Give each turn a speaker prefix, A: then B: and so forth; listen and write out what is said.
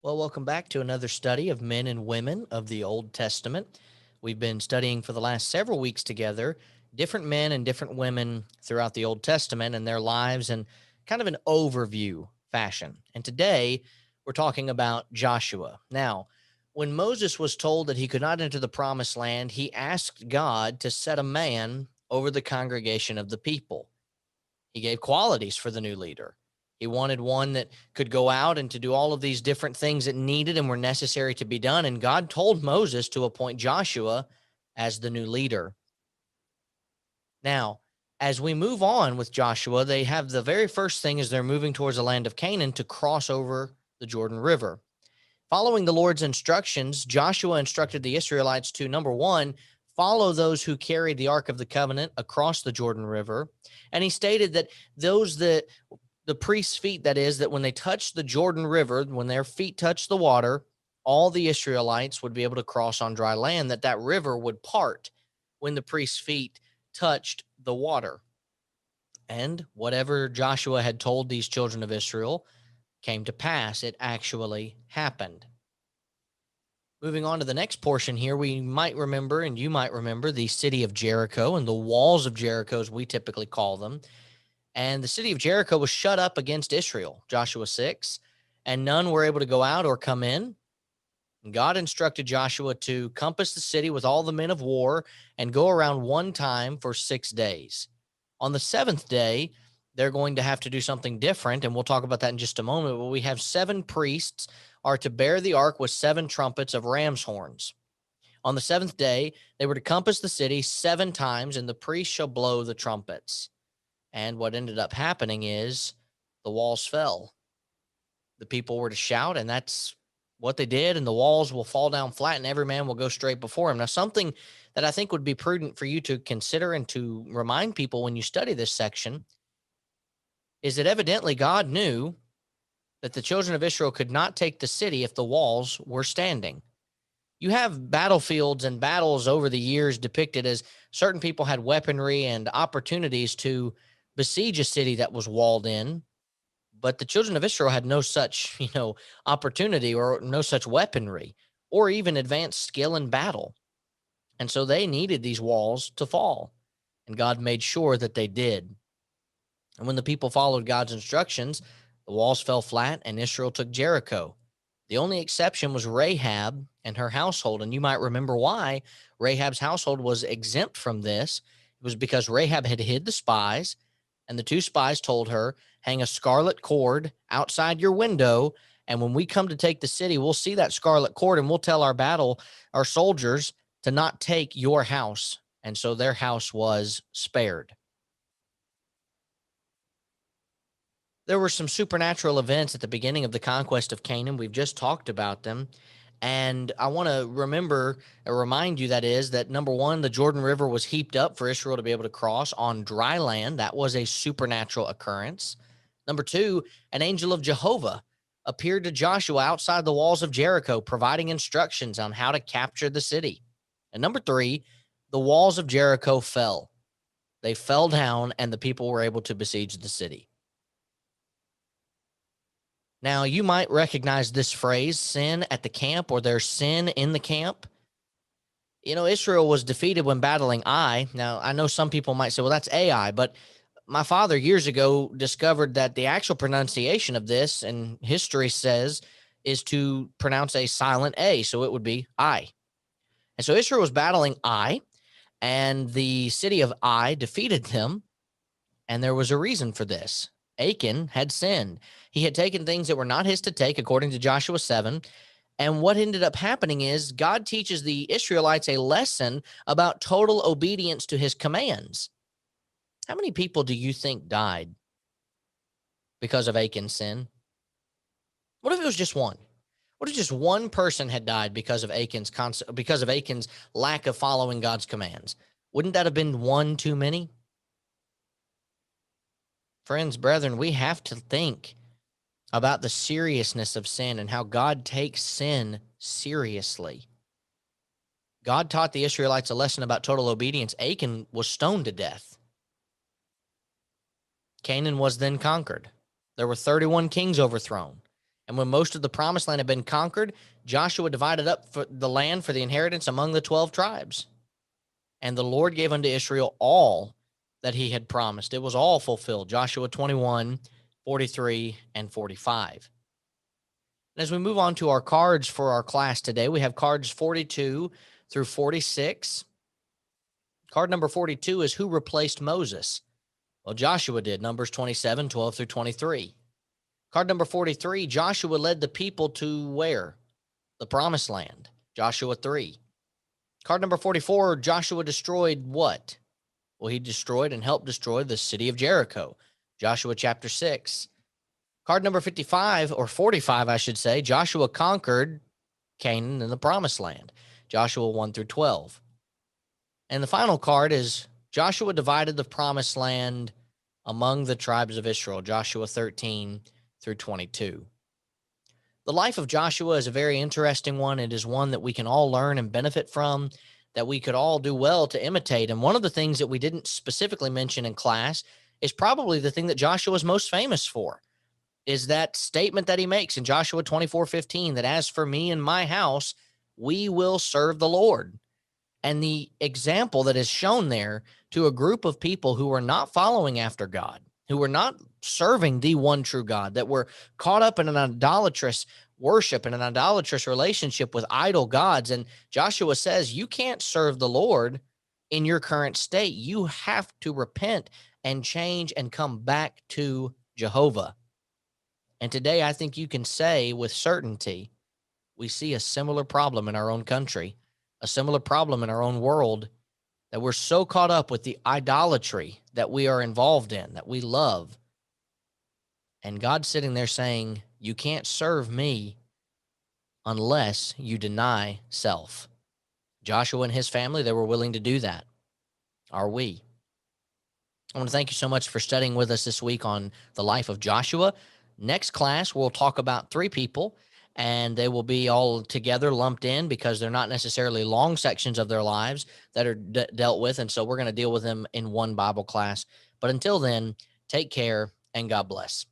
A: Well, welcome back to another study of men and women of the Old Testament. We've been studying for the last several weeks together different men and different women throughout the Old Testament and their lives in kind of an overview fashion. And today we're talking about Joshua. Now, when Moses was told that he could not enter the promised land, he asked God to set a man over the congregation of the people. He gave qualities for the new leader. He wanted one that could go out and to do all of these different things that needed and were necessary to be done. And God told Moses to appoint Joshua as the new leader. Now, as we move on with Joshua, they have the very first thing is they're moving towards the land of Canaan to cross over the Jordan River. Following the Lord's instructions, Joshua instructed the Israelites to, number one, follow those who carried the Ark of the Covenant across the Jordan River. And he stated that those that the priest's feet, that is, that when they touched the Jordan River, when their feet touched the water, all the Israelites would be able to cross on dry land, that river would part when the priest's feet touched the water. And whatever Joshua had told these children of Israel came to pass. It actually happened. Moving on to the next portion here, we might remember, and you might remember, the city of Jericho and the walls of Jericho, as we typically call them. And the city of Jericho was shut up against Israel, Joshua 6, and none were able to go out or come in. And God instructed Joshua to compass the city with all the men of war and go around one time for 6 days. On the seventh day, they're going to have to do something different, and we'll talk about that in just a moment. But we have 7 priests are to bear the ark with 7 trumpets of ram's horns. On the seventh day, they were to compass the city 7 times, and the priests shall blow the trumpets. And what ended up happening is the walls fell. The people were to shout, and that's what they did. And the walls will fall down flat, and every man will go straight before him. Now, something that I think would be prudent for you to consider and to remind people when you study this section is that evidently God knew that the children of Israel could not take the city if the walls were standing. You have battlefields and battles over the years depicted as certain people had weaponry and opportunities to besiege a city that was walled in, but the children of Israel had no such, opportunity or no such weaponry or even advanced skill in battle. And so they needed these walls to fall, and God made sure that they did. And when the people followed God's instructions, the walls fell flat and Israel took Jericho. The only exception was Rahab and her household. And you might remember why Rahab's household was exempt from this. It was because Rahab had hid the spies, and the 2 spies told her, hang a scarlet cord outside your window. And when we come to take the city, we'll see that scarlet cord and we'll tell our soldiers to not take your house. And so their house was spared. There were some supernatural events at the beginning of the conquest of Canaan. We've just talked about them. And I want to remind you that is that number one, the Jordan River was heaped up for Israel to be able to cross on dry land. That was a supernatural occurrence. Number two, an angel of Jehovah appeared to Joshua outside the walls of Jericho, providing instructions on how to capture the city. And number three, the walls of Jericho fell. They fell down, and the people were able to besiege the city. Now, you might recognize this phrase, sin at the camp, or there's sin in the camp. Israel was defeated when battling Ai. Now, I know some people might say, well, that's Ai, but my father years ago discovered that the actual pronunciation of this, and history says, is to pronounce a silent A. So it would be I. And so Israel was battling Ai, and the city of Ai defeated them. And there was a reason for this. Achan had sinned. He had taken things that were not his to take, according to Joshua 7. And what ended up happening is God teaches the Israelites a lesson about total obedience to his commands. How many people do you think died because of Achan's sin? What if it was just one? What if just one person had died because of Achan's lack of following God's commands? Wouldn't that have been one too many? Friends, brethren, we have to think about the seriousness of sin and how God takes sin seriously. God taught the Israelites a lesson about total obedience. Achan was stoned to death. Canaan was then conquered. There were 31 kings overthrown. And when most of the promised land had been conquered, Joshua divided up the land for the inheritance among the 12 tribes. And the Lord gave unto Israel all that he had promised. It was all fulfilled. Joshua 21, 43, and 45. And as we move on to our cards for our class today, we have cards 42 through 46. Card number 42 is who replaced Moses? Well, Joshua did, Numbers 27, 12 through 23. Card number 43, Joshua led the people to where? The promised land, Joshua 3. Card number 44, Joshua destroyed what? Well, he destroyed and helped destroy the city of Jericho, Joshua chapter 6. Card number 55, or 45, I should say, Joshua conquered Canaan and the promised land, Joshua 1 through 12. And the final card is Joshua divided the promised land among the tribes of Israel, Joshua 13 through 22. The life of Joshua is a very interesting one. It is one that we can all learn and benefit from, that we could all do well to imitate. And one of the things that we didn't specifically mention in class is probably the thing that Joshua is most famous for, is that statement that he makes in Joshua 24:15, that as for me and my house, we will serve the Lord. And the example that is shown there to a group of people who are not following after God, who were not serving the one true God, that were caught up in an idolatrous worship and an idolatrous relationship with idol gods. And Joshua says, you can't serve the Lord in your current state. You have to repent and change and come back to Jehovah. And today, I think you can say with certainty, we see a similar problem in our own country, a similar problem in our own world, that we're so caught up with the idolatry that we are involved in, that we love. And God's sitting there saying, you can't serve me unless you deny self. Joshua and his family, they were willing to do that. Are we? I want to thank you so much for studying with us this week on the life of Joshua. Next class, we'll talk about 3 people, and they will be all together lumped in because they're not necessarily long sections of their lives that are dealt with. And so we're going to deal with them in one Bible class. But until then, take care and God bless.